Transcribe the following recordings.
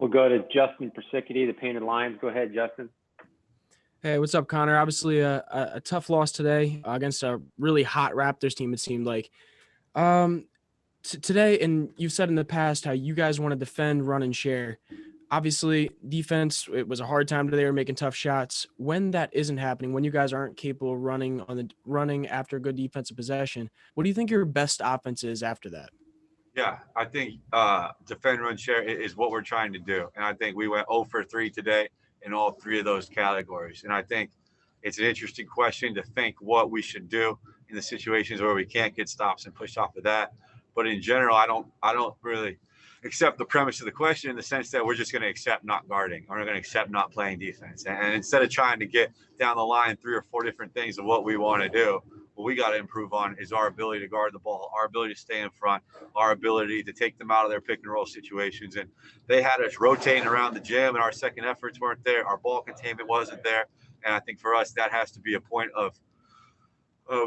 We'll go to Justin Persicity, the Painted Lions. Go ahead, Justin. Hey, what's up, Connor? Obviously, a tough loss today against a really hot Raptors team, it seemed like. Today, and you've said in the past how you guys want to defend, run, and share. Obviously, defense, it was a hard time today. They were making tough shots. When that isn't happening, when you guys aren't capable of running after a good defensive possession, what do you think your best offense is after that? Yeah, I think defend, run, share is what we're trying to do. And I think we went 0 for 3 today in all three of those categories. And I think it's an interesting question to think what we should do in the situations where we can't get stops and push off of that. But in general, I don't really accept the premise of the question in the sense that we're just going to accept not guarding or we're going to accept not playing defense. And instead of trying to get down the line 3 or 4 different things of what we want to do, what we got to improve on is our ability to guard the ball, our ability to stay in front, our ability to take them out of their pick and roll situations. And they had us rotating around the gym, and our second efforts weren't there. Our ball containment wasn't there. And I think for us, that has to be a point of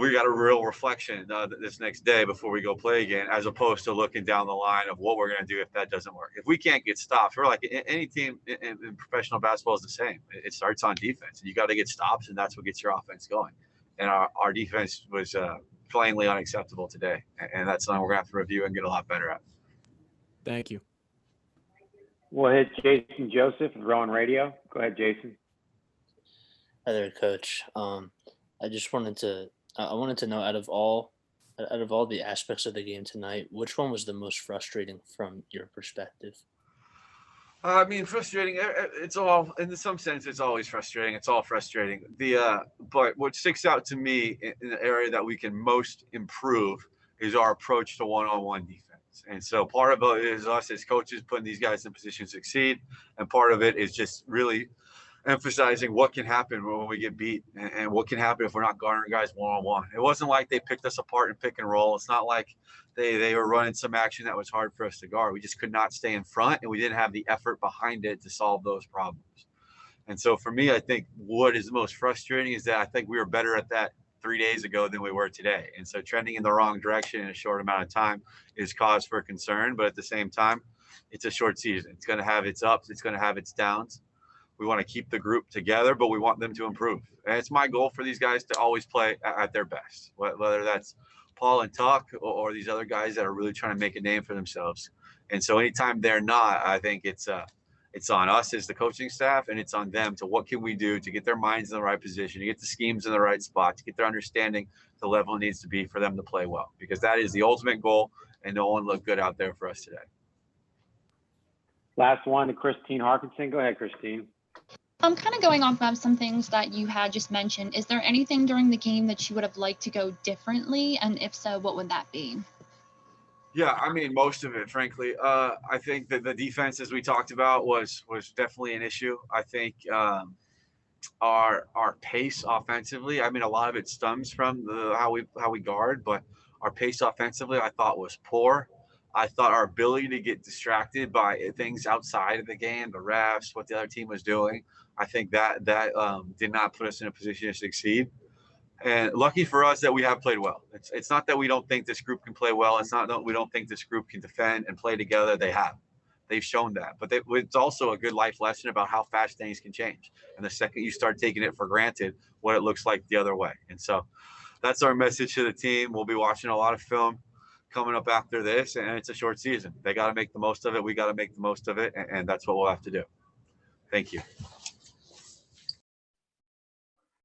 we got a real reflection this next day before we go play again, as opposed to looking down the line of what we're going to do if that doesn't work. If we can't get stops, we're like any team in professional basketball is the same. It starts on defense, and you got to get stops, and that's what gets your offense going. And our defense was plainly unacceptable today. And that's something we're going to have to review and get a lot better at. Thank you. We'll hit Jason Joseph of Rowan Radio. Go ahead, Jason. Hi there, Coach. I just wanted to know out of all the aspects of the game tonight, which one was the most frustrating from your perspective? I mean, frustrating. It's all, in some sense, it's always frustrating. It's all frustrating. But what sticks out to me in the area that we can most improve is our approach to one-on-one defense. And so part of it is us as coaches putting these guys in position to succeed, and part of it is just really emphasizing what can happen when we get beat and what can happen if we're not guarding guys one-on-one. It wasn't like they picked us apart and pick and roll. It's not like they were running some action that was hard for us to guard. We just could not stay in front, and we didn't have the effort behind it to solve those problems. And so for me, I think what is most frustrating is that I think we were better at that 3 days ago than we were today. And so trending in the wrong direction in a short amount of time is cause for concern. But at the same time, it's a short season. It's going to have its ups. It's going to have its downs. We want to keep the group together, but we want them to improve. And it's my goal for these guys to always play at their best, whether that's Paul and Tuck or these other guys that are really trying to make a name for themselves. And so anytime they're not, I think it's on us as the coaching staff, and it's on them to what can we do to get their minds in the right position, to get the schemes in the right spot, to get their understanding the level it needs to be for them to play well, because that is the ultimate goal, and no one looked good out there for us today. Last one to Christine Harkinson. Go ahead, Christine. I'm kind of going off of some things that you had just mentioned. Is there anything during the game that you would have liked to go differently? And if so, what would that be? Yeah, I mean, most of it, frankly. I think that the defense, as we talked about, was definitely an issue. I think our pace offensively, I mean, a lot of it stems from how we guard, but our pace offensively, I thought, was poor. I thought our ability to get distracted by things outside of the game, the refs, what the other team was doing, I think that did not put us in a position to succeed. And lucky for us that we have played well. It's not that we don't think this group can play well. It's not that we don't think this group can defend and play together. They have. They've shown that. But it's also a good life lesson about how fast things can change. And the second you start taking it for granted, what it looks like the other way. And so that's our message to the team. We'll be watching a lot of film coming up after this, and it's a short season. They got to make the most of it. We got to make the most of it, and that's what we'll have to do. Thank you.